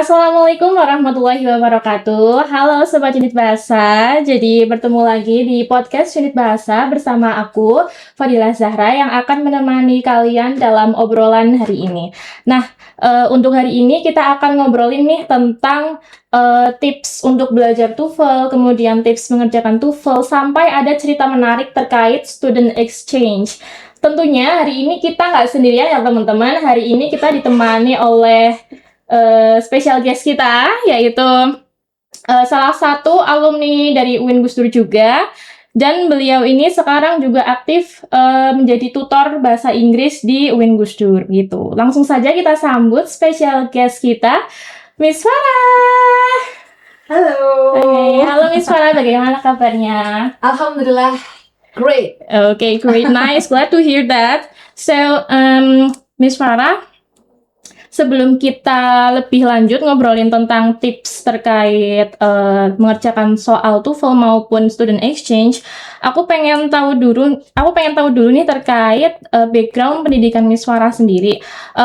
Assalamualaikum warahmatullahi wabarakatuh. Halo Sobat Unit Bahasa. Jadi bertemu lagi di podcast Unit Bahasa bersama aku, Fadila Zahra, yang akan menemani kalian dalam obrolan hari ini. Nah, untuk hari ini kita akan ngobrolin nih tentang tips untuk belajar TOEFL, kemudian tips mengerjakan TOEFL, sampai ada cerita menarik terkait student exchange. Tentunya hari ini kita nggak sendirian ya teman-teman. Hari ini kita ditemani oleh special guest kita, yaitu salah satu alumni dari UIN Gus Dur juga, dan beliau ini sekarang juga aktif menjadi tutor bahasa Inggris di UIN Gus Dur gitu. Langsung saja kita sambut special guest kita, Miss Farah. Halo. Halo Miss Farah, bagaimana kabarnya? Alhamdulillah, great. Okay, great, nice, glad to hear that. So, Miss Farah, sebelum kita lebih lanjut ngobrolin tentang tips terkait mengerjakan soal TOEFL maupun student exchange, aku pengen tahu dulu nih terkait background pendidikan Miss Farah sendiri.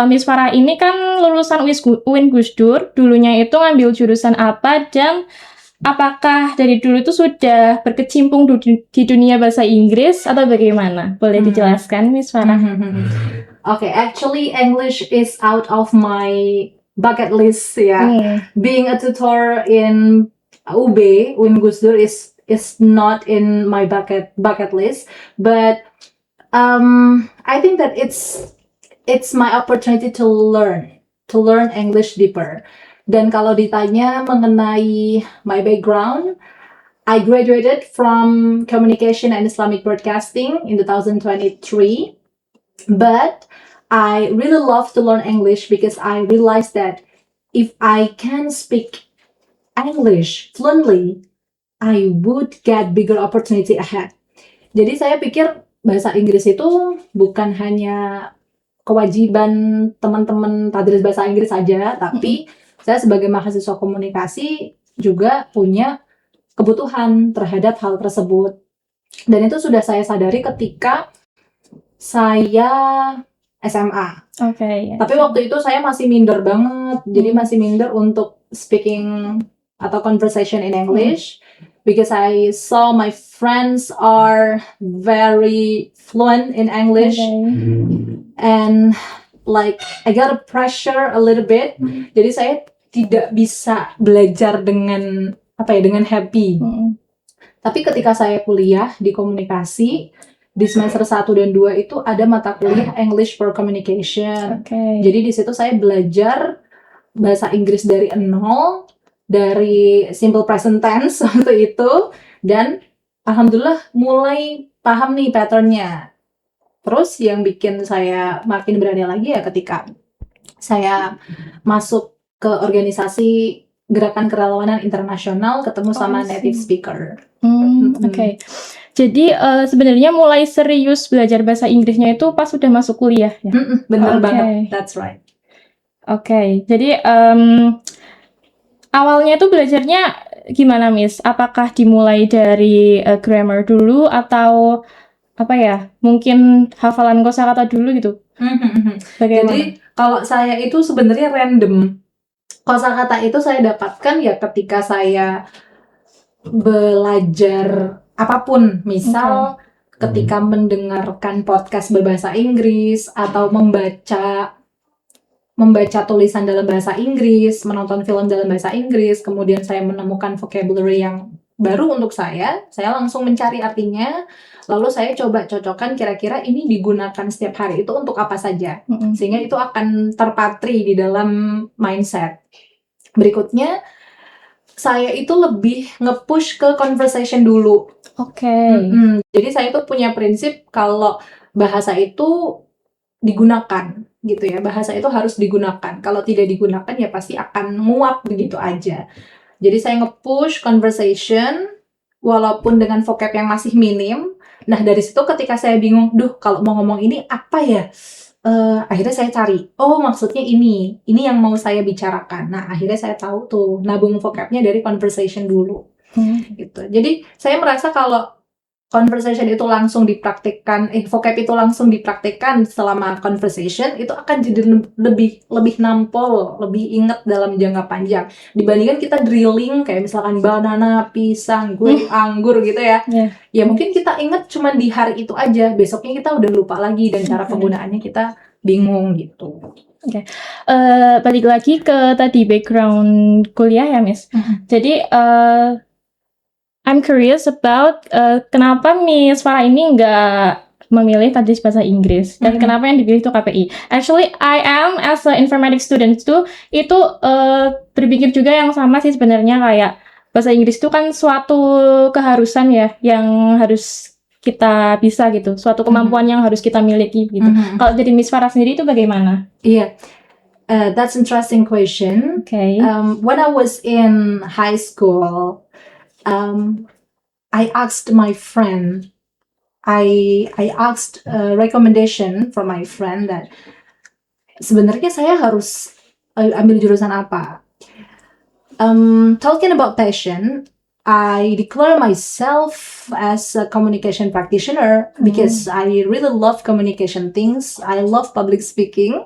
Miss Farah ini kan lulusan UIN Gus Dur, dulunya itu ngambil jurusan apa, dan apakah dari dulu itu sudah berkecimpung di dunia bahasa Inggris atau bagaimana? Boleh dijelaskan, Miss Farah? Okay, actually English is out of my bucket list, yeah. Being a tutor in UIN Gus Dur is not in my bucket list, but I think that it's my opportunity to learn English deeper. Dan kalau ditanya mengenai my background, I graduated from Communication and Islamic Broadcasting in 2023. But I really love to learn English because I realized that if I can speak English fluently, I would get bigger opportunity ahead. Jadi saya pikir bahasa Inggris itu bukan hanya kewajiban teman-teman tadris bahasa Inggris saja, tapi saya sebagai mahasiswa komunikasi juga punya kebutuhan terhadap hal tersebut. Dan itu sudah saya sadari ketika saya SMA. Okay. Tapi waktu itu saya masih minder banget. Jadi masih minder untuk speaking atau conversation in English because I saw my friends are very fluent in English. And like I got a pressure a little bit. Jadi saya tidak bisa belajar dengan happy. Tapi ketika saya kuliah di komunikasi di semester 1 dan 2 itu ada mata kuliah English for Communication. Jadi di situ saya belajar bahasa Inggris dari nol, dari simple present tense waktu itu, dan alhamdulillah mulai paham nih patternnya. Terus yang bikin saya makin berani lagi ya ketika saya masuk ke organisasi Gerakan Kerelawanan Internasional, ketemu sama native speaker. Oke. Jadi sebenarnya mulai serius belajar bahasa Inggrisnya itu pas sudah masuk kuliah ya? Bener banget, that's right. Oke, jadi awalnya itu belajarnya gimana, Miss? Apakah dimulai dari grammar dulu atau apa ya? Mungkin hafalan kosakata dulu gitu? Bagaimana? Jadi kalau saya itu sebenarnya random. Kosakata itu saya dapatkan ya ketika saya belajar apapun, misal ketika mendengarkan podcast berbahasa Inggris atau membaca tulisan dalam bahasa Inggris, menonton film dalam bahasa Inggris, kemudian saya menemukan vocabulary yang baru untuk saya langsung mencari artinya, lalu saya coba cocokkan kira-kira ini digunakan setiap hari itu untuk apa saja, sehingga itu akan terpatri di dalam mindset. Berikutnya saya itu lebih nge-push ke conversation dulu. Jadi saya tuh punya prinsip kalau bahasa itu digunakan gitu ya. Bahasa itu harus digunakan. Kalau tidak digunakan ya pasti akan nguap begitu aja. Jadi saya nge-push conversation walaupun dengan vocab yang masih minim. Nah dari situ ketika saya bingung, kalau mau ngomong ini apa ya? Akhirnya saya cari, maksudnya ini yang mau saya bicarakan. Nah akhirnya saya tahu tuh nabung vocabnya dari conversation dulu. Gitu. Jadi saya merasa kalau conversation itu langsung dipraktikkan, vocab itu langsung dipraktikkan selama conversation, itu akan jadi lebih nampol, lebih inget dalam jangka panjang dibandingkan kita drilling kayak misalkan banana, pisang, anggur gitu ya. Ya mungkin kita inget cuma di hari itu aja, besoknya kita udah lupa lagi dan cara penggunaannya kita bingung gitu. Balik lagi ke tadi background kuliah ya, Miss. Jadi I'm curious about kenapa Miss Farah ini nggak memilih tadi bahasa Inggris dan kenapa yang dipilih itu KPI. Actually, I am as a informatics student itu berpikir juga yang sama sih sebenarnya, kayak bahasa Inggris itu kan suatu keharusan ya yang harus kita bisa gitu, suatu kemampuan yang harus kita miliki gitu. Kalau jadi Miss Farah sendiri itu bagaimana? Iya. That's interesting question. Okay. When I was in high school, I asked my friend. I asked a recommendation from my friend that sebenarnya saya harus ambil jurusan apa. Talking about passion, I declare myself as a communication practitioner because I really love communication things. I love public speaking,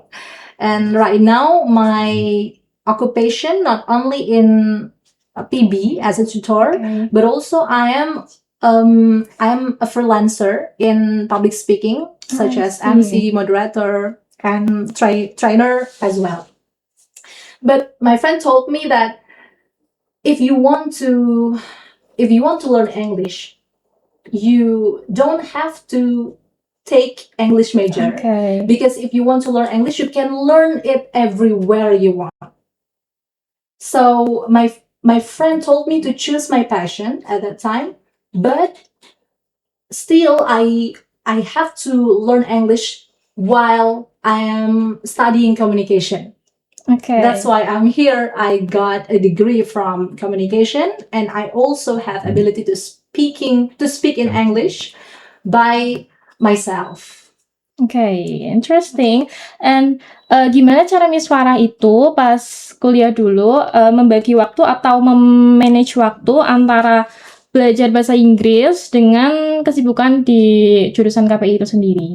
and right now my occupation not only in PB as a tutor, but also I'm a freelancer in public speaking, such as MC, moderator, and trainer as well. But my friend told me that if you want to learn English, you don't have to take English major. Because if you want to learn English, you can learn it everywhere you want. So my friend told me to choose my passion at that time, but still I have to learn English while I am studying communication. That's why I'm here. I got a degree from communication, and I also have ability to speak in English by myself. Interesting. And gimana cara Miss Farah itu pas kuliah dulu membagi waktu atau memanage waktu antara belajar bahasa Inggris dengan kesibukan di jurusan KPI itu sendiri?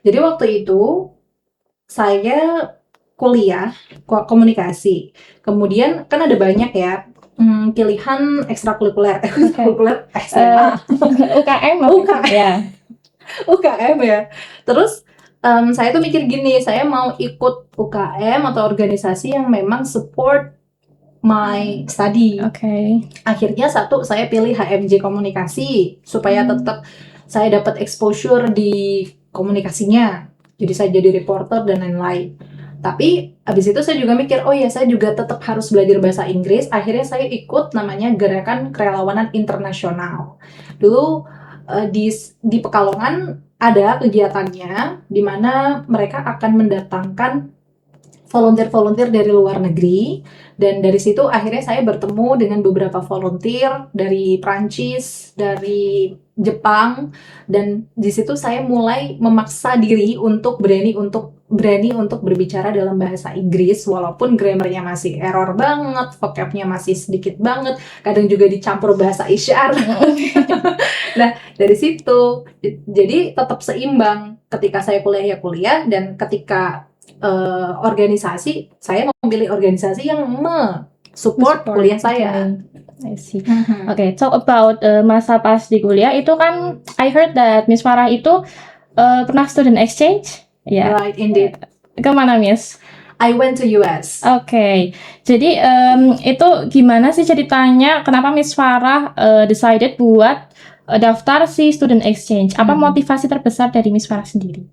Jadi waktu itu saya kuliah komunikasi. Kemudian kan ada banyak ya pilihan ekstrakurikuler. UKM ya. Terus saya tuh mikir gini, saya mau ikut UKM atau organisasi yang memang support my study. Akhirnya saya pilih HMJ komunikasi supaya tetap saya dapat exposure di komunikasinya. Jadi saya jadi reporter dan lain-lain. Tapi abis itu saya juga mikir, oh ya saya juga tetap harus belajar bahasa Inggris. Akhirnya saya ikut namanya Gerakan Kerelawanan Internasional. Dulu di Pekalongan ada kegiatannya di mana mereka akan mendatangkan volunteer dari luar negeri, dan dari situ akhirnya saya bertemu dengan beberapa volunteer dari Prancis, dari Jepang, dan di situ saya mulai memaksa diri untuk berani untuk berbicara dalam bahasa Inggris walaupun grammarnya masih error banget, vocabnya masih sedikit banget, kadang juga dicampur bahasa isyarat. Nah, dari situ jadi tetap seimbang. Ketika saya kuliah dan ketika organisasi, saya memilih organisasi yang support kuliah saya. I see. Talk about masa pas di kuliah itu kan I heard that Miss Farah itu pernah student exchange. Right, indeed. Kemana, Miss? I went to US. Jadi itu gimana sih ceritanya? Kenapa Miss Farah decided buat daftar si student exchange? Apa motivasi terbesar dari Miss Farah sendiri?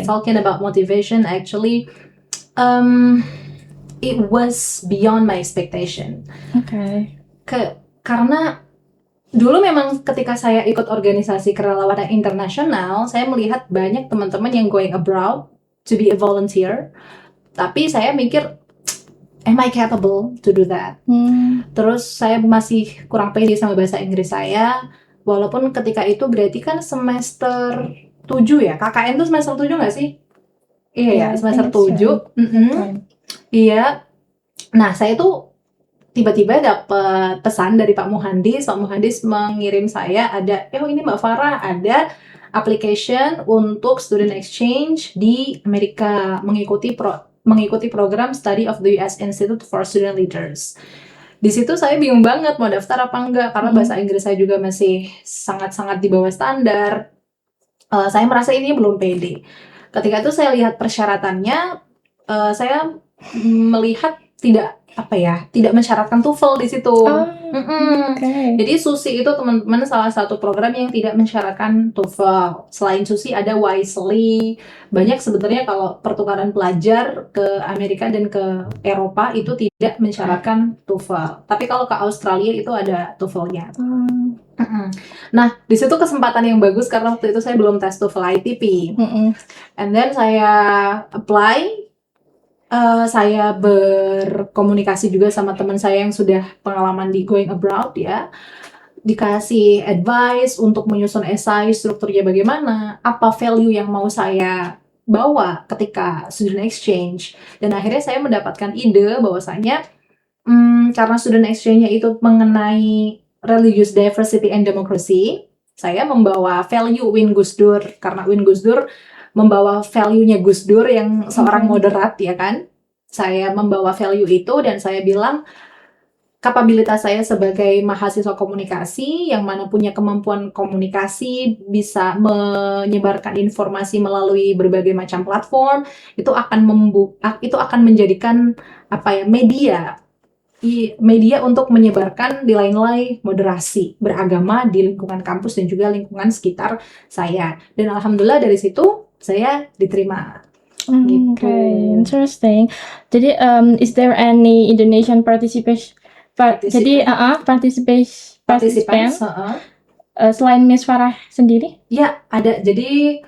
Talking about motivation, actually, it was beyond my expectation. Karena dulu memang ketika saya ikut organisasi kerelawanan internasional, saya melihat banyak teman-teman yang going abroad to be a volunteer. Tapi saya mikir, am I capable to do that? Terus saya masih kurang pede sama bahasa Inggris saya. Walaupun ketika itu berarti kan semester 7 ya? KKN tuh semester 7 nggak sih? Iya ya, semester 7. Iya. Nah, saya tuh tiba-tiba dapat pesan dari Pak Muhandis mengirim saya ada, ini Mbak Farah, ada application untuk student exchange di Amerika, mengikuti program Study of the US Institute for Student Leaders. Di situ saya bingung banget mau daftar apa enggak, karena bahasa Inggris saya juga masih sangat-sangat di bawah standar. Saya merasa ini belum pede. Ketika itu saya lihat persyaratannya, saya melihat tidak mensyaratkan TOEFL di situ. Okay. Jadi SUSI itu teman-teman salah satu program yang tidak mensyaratkan TOEFL. Selain SUSI ada Wisely. Banyak sebenarnya kalau pertukaran pelajar ke Amerika dan ke Eropa itu tidak mensyaratkan TOEFL. Tapi kalau ke Australia itu ada TOEFL-nya. Nah, di situ kesempatan yang bagus karena waktu itu saya belum tes TOEFL ITP. And then saya apply. Saya berkomunikasi juga sama teman saya yang sudah pengalaman di going abroad ya. Dikasih advice untuk menyusun esai, strukturnya bagaimana, apa value yang mau saya bawa ketika student exchange. Dan akhirnya saya mendapatkan ide bahwasanya karena student exchange-nya itu mengenai religious diversity and democracy, saya membawa value Win Gus Dur, karena Win Gus Dur membawa value-nya Gus Dur yang seorang moderat ya kan. Saya membawa value itu dan saya bilang kapabilitas saya sebagai mahasiswa komunikasi yang mana punya kemampuan komunikasi, bisa menyebarkan informasi melalui berbagai macam platform, itu akan menjadikan media untuk menyebarkan nilai-nilai moderasi beragama di lingkungan kampus dan juga lingkungan sekitar saya. Dan alhamdulillah dari situ saya diterima. Gitu. Okay, interesting. Jadi, is there any Indonesian participant? Jadi, participant selain Miss Farah sendiri? Ya, ada. Jadi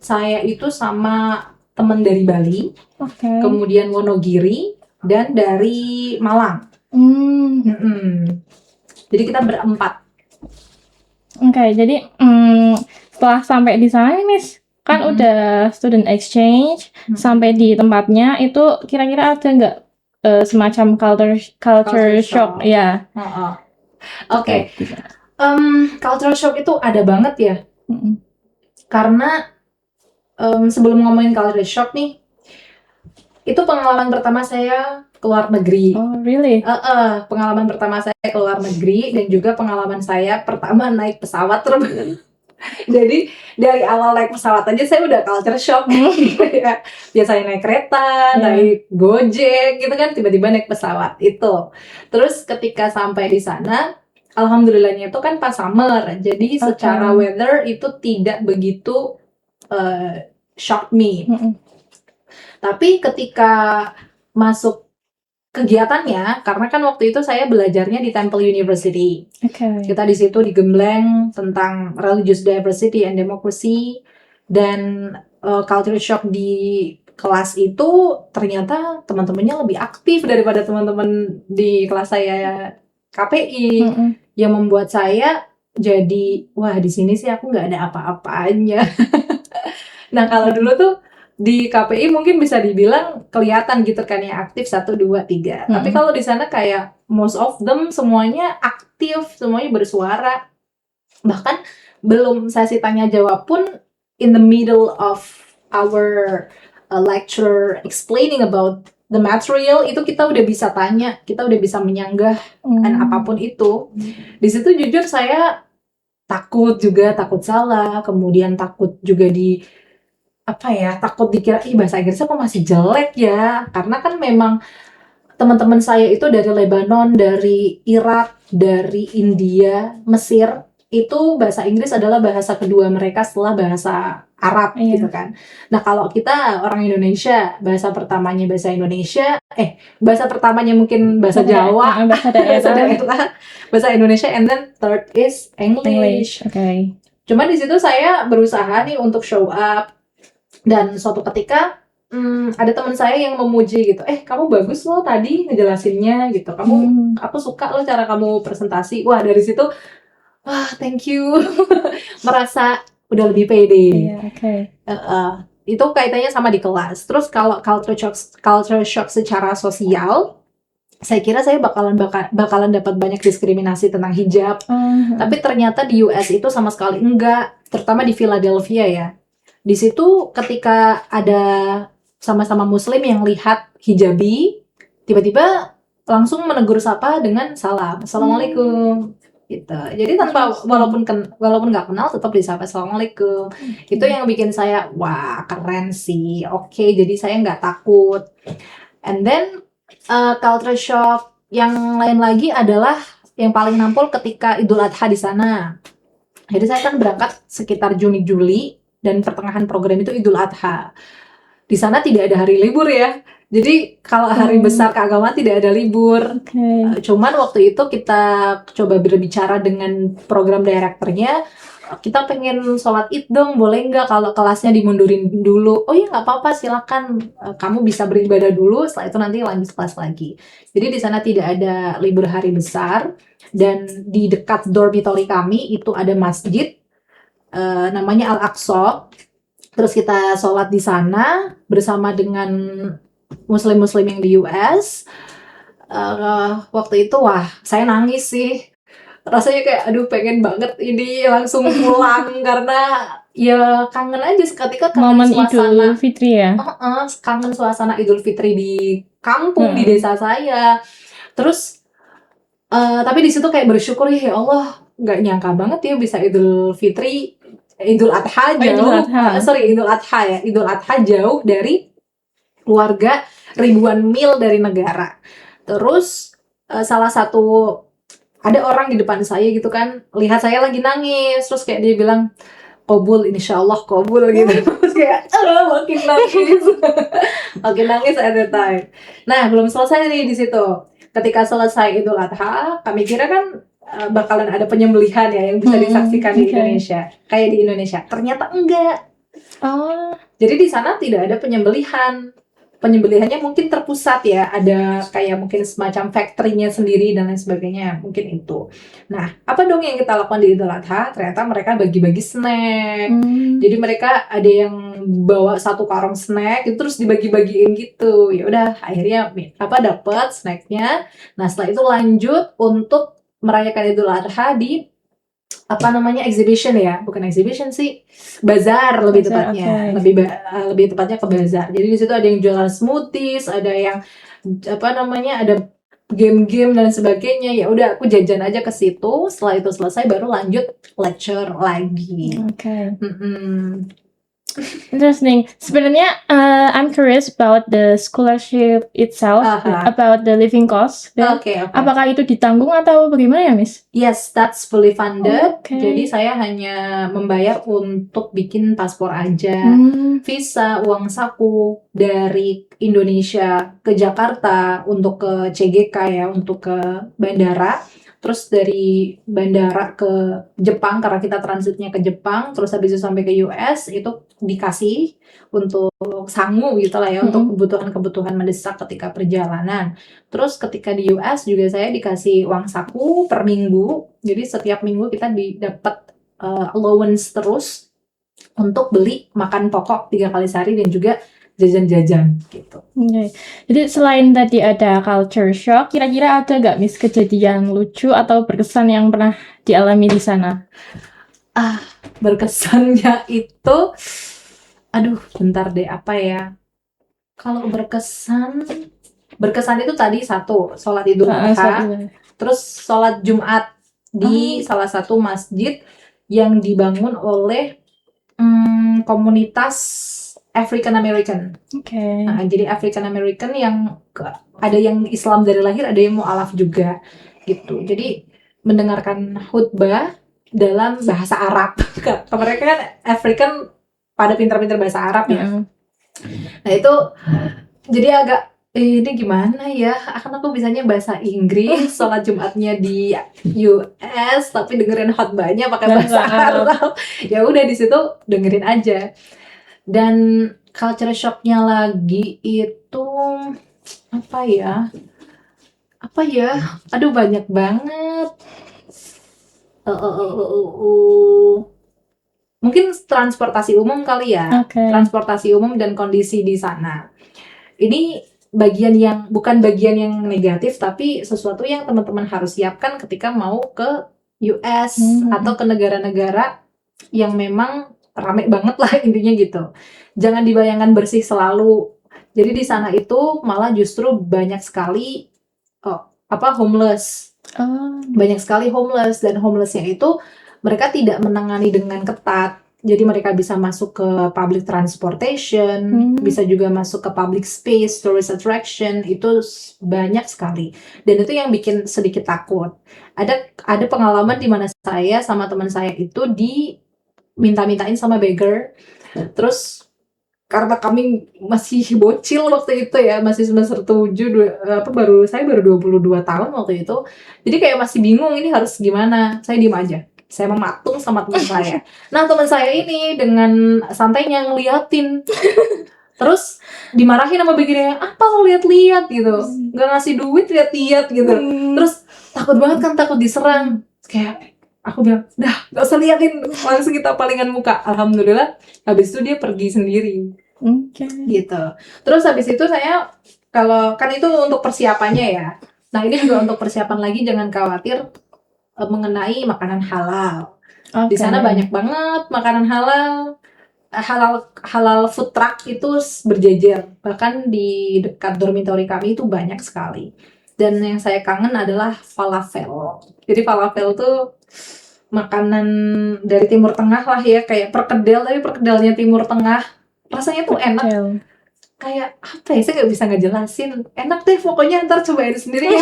saya itu sama teman dari Bali, kemudian Wonogiri, dan dari Malang. Jadi kita berempat. Okay, jadi setelah sampai di sana nih Miss, kan udah student exchange, sampai di tempatnya itu kira-kira ada nggak semacam culture shock ya? Oke. Culture shock itu ada banget ya. Karena sebelum ngomongin culture shock nih, itu pengalaman pertama saya keluar negeri. Oh, really? Pengalaman pertama saya keluar negeri dan juga pengalaman saya pertama naik pesawat terbang. Jadi dari awal naik pesawat aja saya udah culture shock gitu ya. Biasanya naik kereta, naik Gojek gitu kan, tiba-tiba naik pesawat itu. Terus ketika sampai di sana, alhamdulillahnya itu kan pas summer. Jadi secara weather itu tidak begitu shock me. Tapi ketika masuk kegiatannya, karena kan waktu itu saya belajarnya di Temple University. Kita di situ digembleng tentang religious diversity and democracy, dan culture shock di kelas itu ternyata teman-temannya lebih aktif daripada teman-teman di kelas saya KPI, yang membuat saya jadi wah di sini sih aku nggak ada apa-apanya. Nah kalau dulu tuh di KPI mungkin bisa dibilang kelihatan gitu kan ya, aktif 1, 2, 3. Tapi kalau di sana kayak most of them semuanya aktif, semuanya bersuara. Bahkan belum sesi tanya jawab pun, in the middle of our lecture explaining about the material, itu kita udah bisa tanya, kita udah bisa menyanggah apapun itu. Di situ jujur saya takut salah, kemudian takut juga takut dikira bahasa Inggrisnya kok masih jelek ya, karena kan memang teman-teman saya itu dari Lebanon, dari Irak, dari India, Mesir, itu bahasa Inggris adalah bahasa kedua mereka setelah bahasa Arab gitu kan. Nah kalau kita orang Indonesia, bahasa pertamanya bahasa Indonesia, bahasa pertamanya mungkin bahasa Jawa, bahasa Indonesia, and then third is English. Cuman di situ saya berusaha nih untuk show up. Dan suatu ketika ada teman saya yang memuji gitu, kamu bagus loh tadi ngejelasinnya gitu, aku suka loh cara kamu presentasi. Wah dari situ, wah thank you. Merasa udah lebih pede. Itu kaitannya sama di kelas. Terus kalau culture shock secara sosial, saya kira saya bakalan dapat banyak diskriminasi tentang hijab. Tapi ternyata di US itu sama sekali enggak, terutama di Philadelphia ya. Di situ ketika ada sama-sama muslim yang lihat hijabi, tiba-tiba langsung menegur sapa dengan salam, assalamualaikum, gitu. Jadi tanpa walaupun nggak kenal tetap disapa assalamualaikum. Itu yang bikin saya wah keren sih. Oke, jadi saya nggak takut. And then culture shock yang lain lagi adalah yang paling nampol ketika Idul Adha di sana. Jadi saya kan berangkat sekitar Juni-Juli dan pertengahan program itu Idul Adha. Di sana tidak ada hari libur ya. Jadi kalau hari besar keagamaan tidak ada libur. Cuman waktu itu kita coba berbicara dengan program direkturnya, kita pengen sholat id dong, boleh nggak kalau kelasnya dimundurin dulu? Oh ya nggak apa-apa, silakan, kamu bisa beribadah dulu, setelah itu nanti lanjut kelas lagi. Jadi di sana tidak ada libur hari besar, dan di dekat dormitory kami itu ada masjid, namanya Al-Aqsa. Terus kita sholat di sana bersama dengan muslim-muslim yang di US. Waktu itu wah saya nangis sih. Rasanya kayak aduh pengen banget ini langsung pulang karena ya kangen aja ketika kangen Momen suasana Idul Fitri ya. kangen suasana Idul Fitri di kampung di desa saya. Terus tapi di situ kayak bersyukur ya Allah, nggak nyangka banget ya bisa Idul Fitri, Idul Adha jauh, Idul Adha ya, Idul Adha jauh dari keluarga, ribuan mil dari negara. Terus salah satu ada orang di depan saya gitu kan, lihat saya lagi nangis, terus kayak dia bilang kobul, insyaallah kobul gitu. Terus kayak makin nangis makin nangis at the time. Nah belum selesai nih di situ. Ketika selesai Idul Adha, kami kira kan bakalan ada penyembelihan ya yang bisa disaksikan di Indonesia, kayak di Indonesia. Ternyata enggak. Jadi di sana tidak ada penyembelihan. Penyembelihannya mungkin terpusat ya, ada kayak mungkin semacam factory-nya sendiri dan lain sebagainya, mungkin itu. Nah, apa dong yang kita lakukan di Idul Adha? Ternyata mereka bagi-bagi snack. Jadi mereka ada yang bawa satu karung snack, itu terus dibagi-bagiin gitu. Ya udah, akhirnya dapat snacknya. Nah, setelah itu lanjut untuk merayakan Idul Adha di exhibition ya, bukan exhibition sih, bazar lebih tepatnya, lebih tepatnya ke bazar. Jadi di situ ada yang jualan smoothies, ada yang ada game-game dan sebagainya. Ya udah aku jajan aja ke situ. Setelah itu selesai baru lanjut lecture lagi. Interesting. Sebenarnya I'm curious about the scholarship itself, about the living cost. Apakah itu ditanggung atau bagaimana ya, Miss? Yes, that's fully funded. Jadi saya hanya membayar untuk bikin paspor aja, visa, uang saku dari Indonesia ke Jakarta untuk ke CGK ya, untuk ke bandara. Terus dari bandara ke Jepang, karena kita transitnya ke Jepang, terus habis itu sampai ke US, itu dikasih untuk sangu gitu lah ya, untuk kebutuhan-kebutuhan mendesak ketika perjalanan. Terus ketika di US juga saya dikasih uang saku per minggu, jadi setiap minggu kita dapat allowance terus untuk beli makan pokok 3 kali sehari dan juga jajan-jajan gitu. Jadi selain tadi ada culture shock, kira-kira ada nggak Miss kejadian lucu atau berkesan yang pernah dialami di sana? Berkesannya itu, bentar deh, apa ya? Kalau berkesan itu tadi satu, sholat Idul Adha, terus sholat Jumat di salah satu masjid yang dibangun oleh komunitas African American. Nah, jadi African American yang ada yang Islam dari lahir, ada yang mu'alaf juga gitu. Jadi mendengarkan khutbah dalam bahasa Arab. Mereka kan African pada pintar-pintar bahasa Arab ya. Nah itu jadi agak ini gimana ya? Aku bisanya bahasa Inggris, sholat Jumatnya di US, tapi dengerin khutbahnya pakai bahasa Arab. Ya udah di situ dengerin aja. Dan culture shock-nya lagi itu apa ya? Banyak banget. Mungkin transportasi umum kali ya. Transportasi umum dan kondisi di sana. Ini bagian yang bukan bagian yang negatif, tapi sesuatu yang teman-teman harus siapkan ketika mau ke US atau ke negara-negara yang memang rame banget lah intinya gitu. Jangan dibayangkan bersih selalu. Jadi di sana itu malah justru banyak sekali homeless. Banyak sekali homeless, dan homelessnya itu mereka tidak menangani dengan ketat. Jadi mereka bisa masuk ke public transportation, bisa juga masuk ke public space, tourist attraction, itu banyak sekali. Dan itu yang bikin sedikit takut. Ada pengalaman di mana saya sama teman saya itu diminta-mintain sama beggar. Terus karena kami masih bocil waktu itu ya, masih semester 7, saya baru 22 tahun waktu itu. Jadi kayak masih bingung ini harus gimana. Saya diem aja. Saya mematung sama teman saya. Nah, teman saya ini dengan santainya ngeliatin. Terus dimarahin sama begirnya, apa lo lihat-lihat gitu, nggak ngasih duit lihat-lihat gitu. Terus takut banget kan, takut diserang. Kayak aku bilang, dah nggak usah liatin, langsung kita palingan muka. Alhamdulillah habis itu dia pergi sendiri. Gitu. Terus habis itu saya, kalau kan itu untuk persiapannya ya. Nah ini juga untuk persiapan lagi, jangan khawatir mengenai makanan halal. Di sana banyak banget makanan halal food truck itu berjejer. Bahkan di dekat dormitory kami itu banyak sekali. Dan yang saya kangen adalah falafel. Jadi falafel tuh makanan dari Timur Tengah lah ya, kayak perkedel, tapi perkedelnya Timur Tengah. Rasanya tuh enak. Kayak apa ya, saya nggak bisa ngejelasin. Enak deh pokoknya, ntar cobain sendiri ya.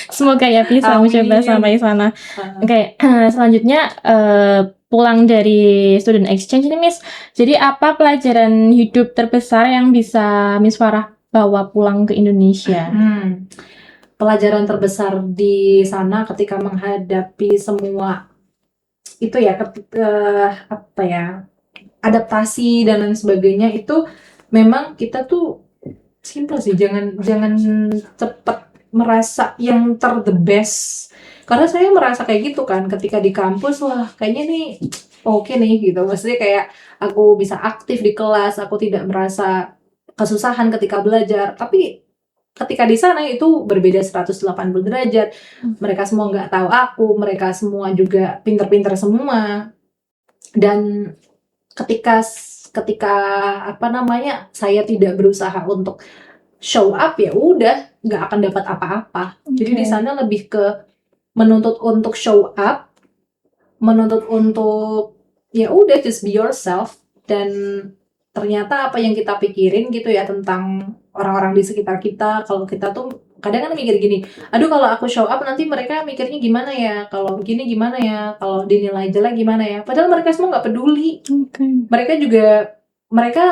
Semoga ya bisa mencoba sampai sana. Oke, selanjutnya pulang dari student exchange ini Miss. Jadi apa pelajaran hidup terbesar yang bisa Miss Farah bawa pulang ke Indonesia? Pelajaran terbesar di sana ketika menghadapi semua itu ya, adaptasi dan lain sebagainya, itu memang kita tuh simple sih, jangan cepat merasa yang the best. Karena saya merasa kayak gitu kan ketika di kampus, wah kayaknya nih oke nih gitu. Maksudnya kayak aku bisa aktif di kelas, aku tidak merasa kesusahan ketika belajar. Tapi ketika di sana itu berbeda 180 derajat. Mereka semua nggak tahu aku, mereka semua juga pinter-pinter semua. Dan ketika saya tidak berusaha untuk show up, ya udah nggak akan dapat apa-apa. Jadi di sana lebih ke menuntut untuk show up, menuntut untuk ya udah just be yourself. Dan ternyata apa yang kita pikirin gitu ya tentang orang-orang di sekitar kita, kalau kita tuh kadang kan mikir gini, aduh kalau aku show up nanti mereka mikirnya gimana ya, kalau begini gimana ya, kalau dinilai jelek gimana ya. Padahal mereka semua nggak peduli. Mereka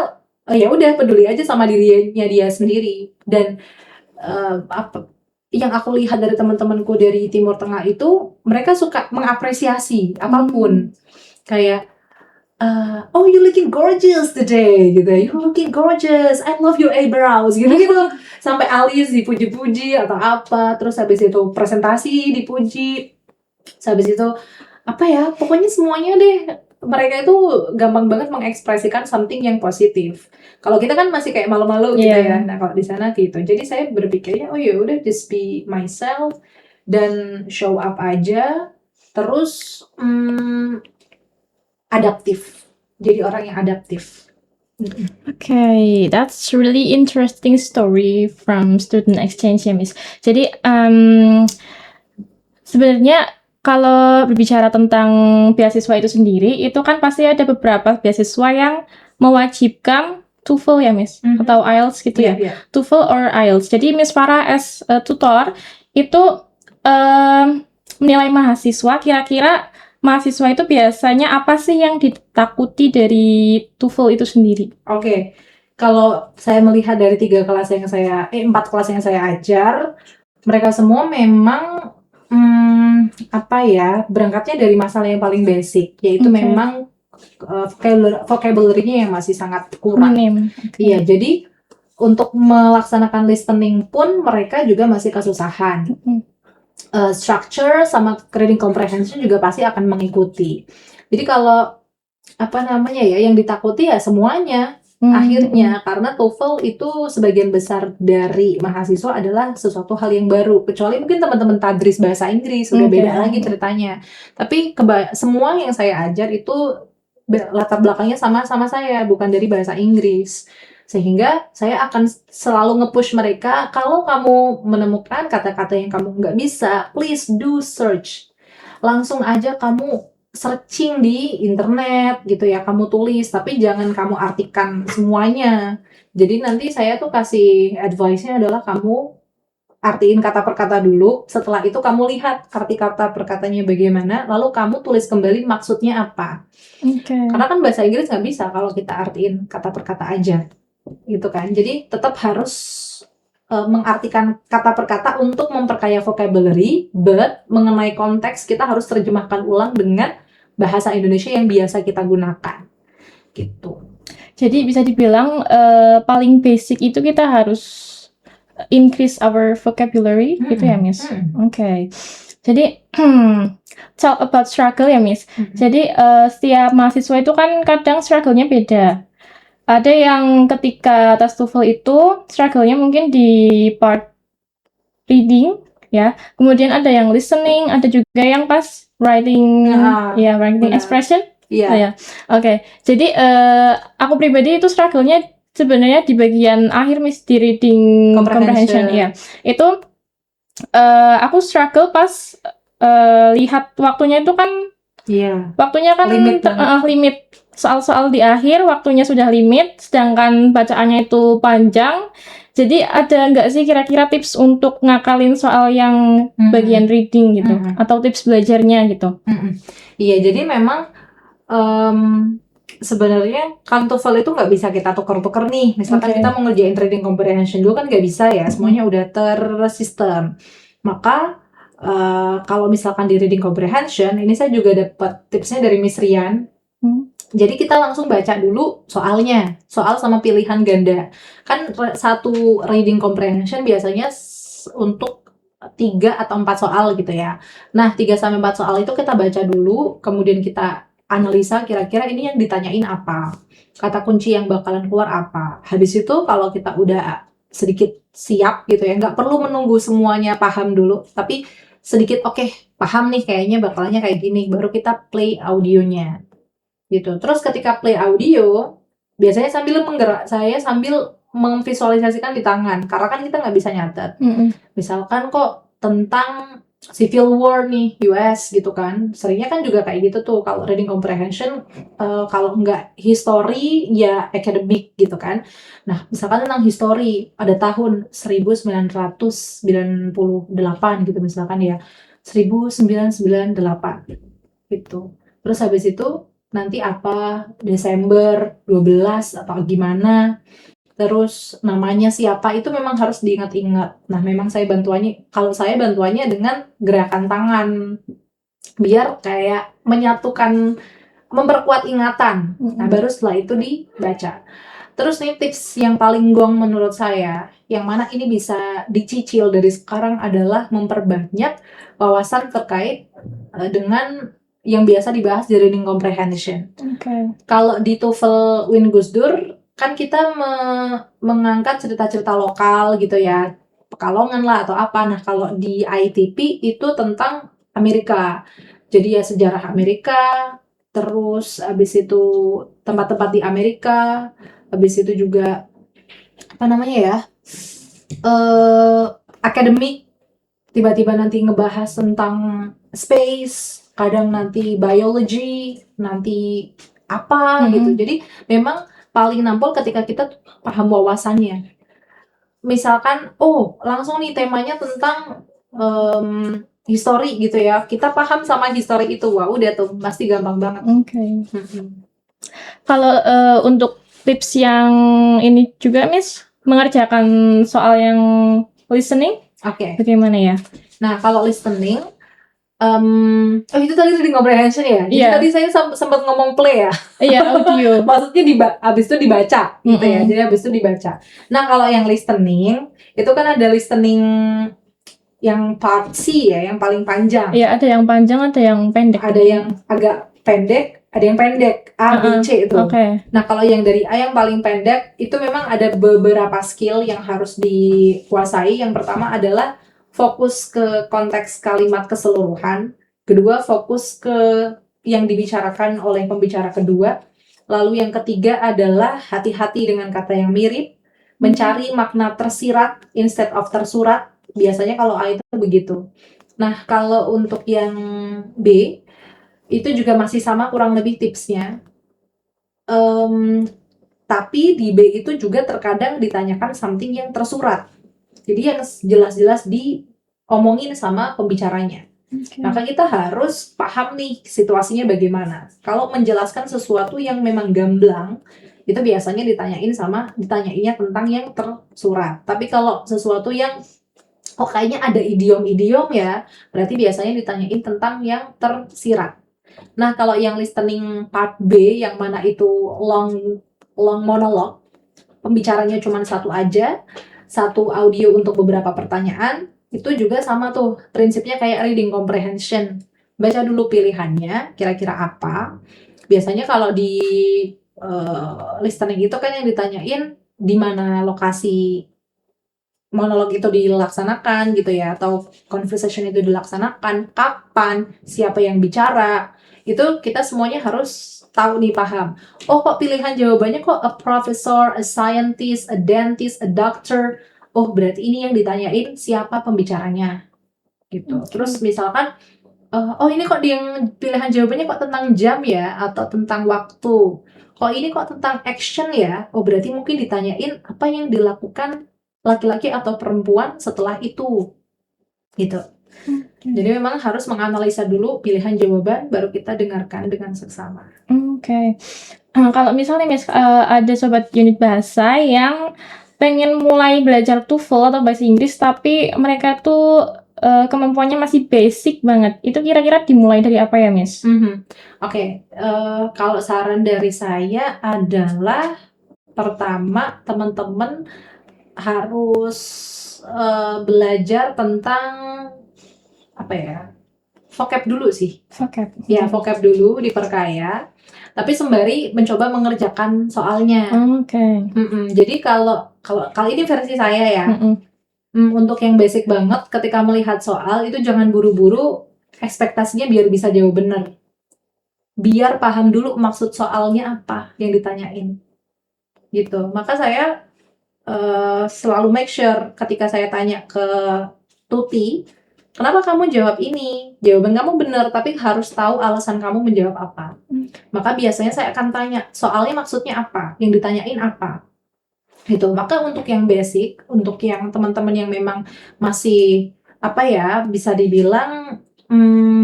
ya udah peduli aja sama dirinya dia sendiri. Dan yang aku lihat dari teman-temanku dari Timur Tengah itu, mereka suka mengapresiasi apapun. Kayak oh you looking gorgeous today gitu, you looking gorgeous, I love your eyebrows gitu. Sampai alis dipuji-puji atau apa. Terus habis itu presentasi dipuji. Terus habis itu apa ya, pokoknya semuanya deh. Mereka itu gampang banget mengekspresikan something yang positif. Kalau kita kan masih kayak malu-malu gitu ya. Nah kalau di sana gitu. Jadi saya berpikirnya, oh ya udah just be myself dan show up aja. Terus adaptif. Jadi orang yang adaptif. Okay, that's really interesting story from student exchange ya Miss. Jadi sebenarnya kalau berbicara tentang beasiswa itu sendiri, itu kan pasti ada beberapa beasiswa yang mewajibkan TOEFL ya Miss, atau IELTS gitu ya. TOEFL or IELTS. Jadi Miss Farah as tutor itu menilai mahasiswa, kira-kira mahasiswa itu biasanya apa sih yang ditakuti dari TOEFL itu sendiri? Oke. Kalau saya melihat dari 4 kelas yang saya ajar, mereka semua memang berangkatnya dari masalah yang paling basic, yaitu memang vocabulary-nya yang masih sangat kurang. Iya, jadi untuk melaksanakan listening pun mereka juga masih kesusahan. Structure sama reading comprehension juga pasti akan mengikuti. Jadi kalau yang ditakuti ya semuanya. akhirnya, karena TOEFL itu sebagian besar dari mahasiswa adalah sesuatu hal yang baru, kecuali mungkin teman-teman tadris bahasa Inggris udah beda lagi ceritanya. Tapi semua yang saya ajar itu latar belakangnya sama saya, bukan dari bahasa Inggris. Sehingga saya akan selalu nge-push mereka, kalau kamu menemukan kata-kata yang kamu nggak bisa, please do search. Langsung aja kamu searching di internet gitu ya, kamu tulis, tapi jangan kamu artikan semuanya. Jadi nanti saya tuh kasih advice-nya adalah kamu artiin kata per kata dulu, setelah itu kamu lihat arti kata per katanya bagaimana, lalu kamu tulis kembali maksudnya apa. Karena kan bahasa Inggris nggak bisa kalau kita artiin kata per kata aja, gitu kan. Jadi tetap harus mengartikan kata per kata untuk memperkaya vocabulary, but mengenai konteks kita harus terjemahkan ulang dengan bahasa Indonesia yang biasa kita gunakan, gitu. Jadi bisa dibilang paling basic itu kita harus increase our vocabulary, gitu ya, Miss? Oke. Jadi talk about struggle ya, Miss. Jadi setiap mahasiswa itu kan kadang struggle-nya beda. Ada yang ketika tes TOEFL itu struggle-nya mungkin di part reading, ya. Kemudian ada yang listening, ada juga yang pas writing, writing expression. Iya. Oke. Jadi aku pribadi itu struggle-nya sebenarnya di bagian akhir, Miss, di reading comprehension. Ya. Itu aku struggle pas lihat waktunya itu kan. Iya. Waktunya kan limit. Soal-soal di akhir waktunya sudah limit, sedangkan bacaannya itu panjang. Jadi ada nggak sih kira-kira tips untuk ngakalin soal yang bagian reading gitu, atau tips belajarnya gitu? Iya, jadi memang sebenarnya kan TOEFL itu nggak bisa kita tuker-tuker nih. Misalkan kita mau ngerjain reading comprehension dulu kan nggak bisa ya, semuanya udah tersistem. Maka kalau misalkan di reading comprehension, ini saya juga dapat tipsnya dari Miss Rian. Jadi kita langsung baca dulu soalnya, soal sama pilihan ganda. Kan satu reading comprehension biasanya untuk 3 atau 4 soal gitu ya. Nah, 3-4 soal itu kita baca dulu, kemudian kita analisa kira-kira ini yang ditanyain apa, kata kunci yang bakalan keluar apa. Habis itu kalau kita udah sedikit siap gitu ya, nggak perlu menunggu semuanya paham dulu, tapi sedikit paham nih kayaknya bakalannya kayak gini, baru kita play audionya gitu. Terus ketika play audio, biasanya saya sambil memvisualisasikan di tangan, karena kan kita nggak bisa nyatet. Misalkan kok tentang Civil War nih, US gitu kan, seringnya kan juga kayak gitu tuh kalau reading comprehension, kalau nggak history ya academic gitu kan. Nah, misalkan tentang history, ada tahun 1998 gitu misalkan ya, 1998 gitu. Terus habis itu nanti apa, Desember 12 atau gimana, terus namanya siapa, itu memang harus diingat-ingat. Nah, memang kalau saya bantuannya dengan gerakan tangan, biar kayak memperkuat ingatan. Nah, baru setelah itu dibaca. Terus nih tips yang paling gong menurut saya, yang mana ini bisa dicicil dari sekarang adalah memperbanyak wawasan terkait dengan yang biasa dibahas di reading comprehension. Kalau di TOEFL Win Gusdur kan kita mengangkat cerita-cerita lokal gitu ya, Pekalongan lah atau apa. Nah, kalau di ITP itu tentang Amerika. Jadi ya sejarah Amerika, terus habis itu tempat-tempat di Amerika, habis itu juga apa namanya ya, akademik, tiba-tiba nanti ngebahas tentang space, kadang nanti biology, nanti apa gitu. Jadi memang paling nampol ketika kita paham wawasannya. Misalkan langsung nih temanya tentang history gitu ya, kita paham sama history itu, wah udah tuh pasti gampang banget. Kalau untuk tips yang ini juga, Miss, mengerjakan soal yang listening, bagaimana ya? Nah, kalau listening, itu tadi reading comprehension ya? Jadi tadi saya sempat ngomong play ya? Iya, audio. Maksudnya abis itu dibaca gitu ya, jadi abis itu dibaca. Nah, kalau yang listening, itu kan ada listening yang part C ya, yang paling panjang. Iya, ada yang panjang, ada yang pendek. Ada yang agak pendek, ada yang pendek. A, B, C itu. Oke. Nah, kalau yang dari A yang paling pendek itu memang ada beberapa skill yang harus dikuasai. Yang pertama adalah fokus ke konteks kalimat keseluruhan. Kedua, fokus ke yang dibicarakan oleh pembicara kedua. Lalu yang ketiga adalah hati-hati dengan kata yang mirip, mencari makna tersirat instead of tersurat. Biasanya kalau A itu begitu. Nah, kalau untuk yang B itu juga masih sama kurang lebih tipsnya. Tapi di B itu juga terkadang ditanyakan something yang tersurat. Jadi yang jelas-jelas diomongin sama pembicaranya. Maka kita harus paham nih situasinya bagaimana. Kalau menjelaskan sesuatu yang memang gamblang, itu biasanya ditanyainnya tentang yang tersurat. Tapi kalau sesuatu yang kayaknya ada idiom-idiom ya, berarti biasanya ditanyain tentang yang tersirat. Nah, kalau yang listening part B yang mana itu long monolog, pembicaranya cuma satu aja, satu audio untuk beberapa pertanyaan, itu juga sama tuh, prinsipnya kayak reading comprehension. Baca dulu pilihannya, kira-kira apa. Biasanya kalau di listening itu kan yang ditanyain di mana lokasi monolog itu dilaksanakan gitu ya, atau conversation itu dilaksanakan, kapan, siapa yang bicara, itu kita semuanya harus tahu nih, paham. Oh, kok pilihan jawabannya kok a professor, a scientist, a dentist, a doctor. Oh, berarti ini yang ditanyain siapa pembicaranya gitu. Terus misalkan oh ini kok yang pilihan jawabannya kok tentang jam ya, atau tentang waktu. Kok ini kok tentang action ya. Oh, berarti mungkin ditanyain apa yang dilakukan laki-laki atau perempuan setelah itu gitu. Jadi memang harus menganalisa dulu pilihan jawaban, baru kita dengarkan dengan seksama. Oke. Kalau misalnya ada sobat unit bahasa yang pengen mulai belajar TOEFL atau bahasa Inggris tapi mereka tuh kemampuannya masih basic banget, itu kira-kira dimulai dari apa ya, Miss? Oke, kalau saran dari saya adalah pertama teman-teman harus belajar tentang apa ya, vocab dulu sih. Vocab. Ya, vocab dulu diperkaya, tapi sembari mencoba mengerjakan soalnya. Oke. Jadi kalau ini versi saya ya. Untuk yang basic banget, ketika melihat soal itu jangan buru-buru, ekspektasinya biar bisa jawab benar. Biar paham dulu maksud soalnya apa yang ditanyain. Gitu. Maka saya selalu make sure ketika saya tanya ke Tuti, kenapa kamu jawab ini? Jawaban kamu benar, tapi harus tahu alasan kamu menjawab apa. Maka biasanya saya akan tanya, soalnya maksudnya apa? Yang ditanyain apa? Gitu. Maka untuk yang basic, untuk yang teman-teman yang memang masih bisa dibilang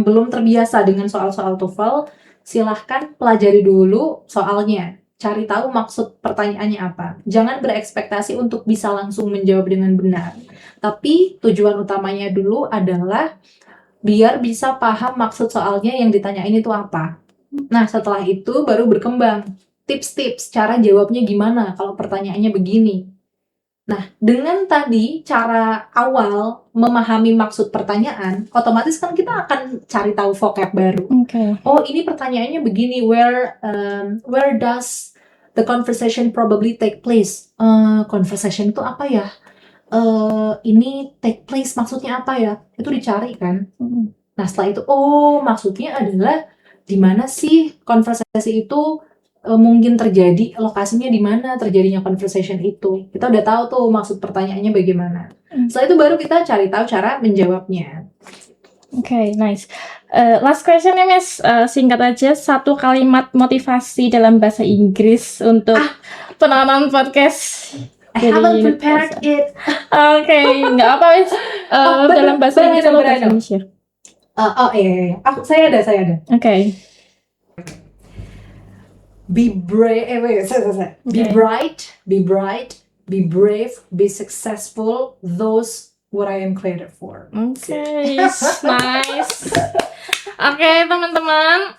belum terbiasa dengan soal-soal TOEFL, silahkan pelajari dulu soalnya. Cari tahu maksud pertanyaannya apa. Jangan berekspektasi untuk bisa langsung menjawab dengan benar. Tapi tujuan utamanya dulu adalah biar bisa paham maksud soalnya yang ditanyain itu apa. Nah, setelah itu baru berkembang. Tips-tips cara jawabnya gimana kalau pertanyaannya begini. Nah, dengan tadi cara awal memahami maksud pertanyaan, otomatis kan kita akan cari tahu vocab baru. Oh, ini pertanyaannya begini, where does the conversation probably take place? Conversation itu apa ya? Ini take place maksudnya apa ya? Itu dicari kan. Nah, setelah itu, maksudnya adalah di mana sih konversasi itu mungkin terjadi, lokasinya di mana terjadinya conversation itu. Kita udah tahu tuh maksud pertanyaannya bagaimana. Setelah itu baru kita cari tahu cara menjawabnya. Oke, nice. Last question ya, Miss. Singkat aja, satu kalimat motivasi dalam bahasa Inggris untuk penonton podcast. I haven't prepared it. Oke, nggak apa, Miss. Dalam bahasa Inggris atau bahasa Indonesia? Iya. Saya ada. Oke. Be brave, Be bright, be brave, be successful, those what I am created for. Okay, nice. Oke, teman-teman.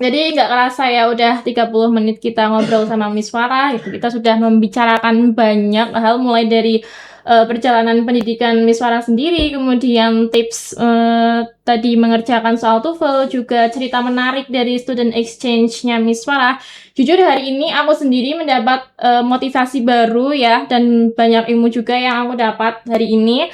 Jadi nggak kerasa ya udah 30 menit kita ngobrol sama Miss Farah. Kita sudah membicarakan banyak hal mulai dari perjalanan pendidikan Miss Farah sendiri, kemudian tips tadi mengerjakan soal TOEFL, juga cerita menarik dari student exchange-nya Miss Farah. Jujur hari ini aku sendiri mendapat motivasi baru ya, dan banyak ilmu juga yang aku dapat hari ini.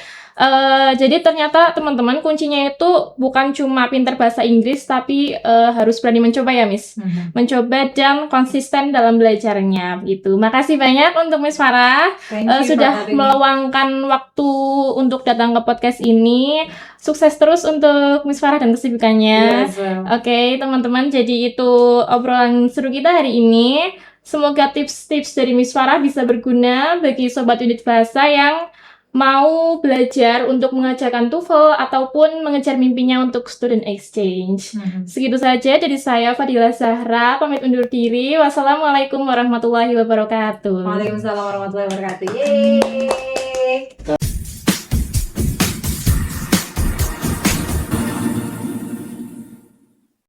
Jadi ternyata teman-teman kuncinya itu bukan cuma pintar bahasa Inggris, tapi harus berani mencoba ya Miss. Mencoba dan konsisten dalam belajarnya gitu. Makasih banyak untuk Miss Farah sudah meluangkan waktu untuk datang ke podcast ini. Sukses terus untuk Miss Farah dan kesibukannya. Oke, teman-teman, jadi itu obrolan seru kita hari ini. Semoga tips-tips dari Miss Farah bisa berguna bagi sobat unit bahasa yang mau belajar untuk mengajarkan TOEFL ataupun mengejar mimpinya untuk student exchange. Segitu saja dari saya, Fadila Zahra, pamit undur diri. Wassalamualaikum warahmatullahi wabarakatuh. Waalaikumsalam warahmatullahi wabarakatuh. Yeay.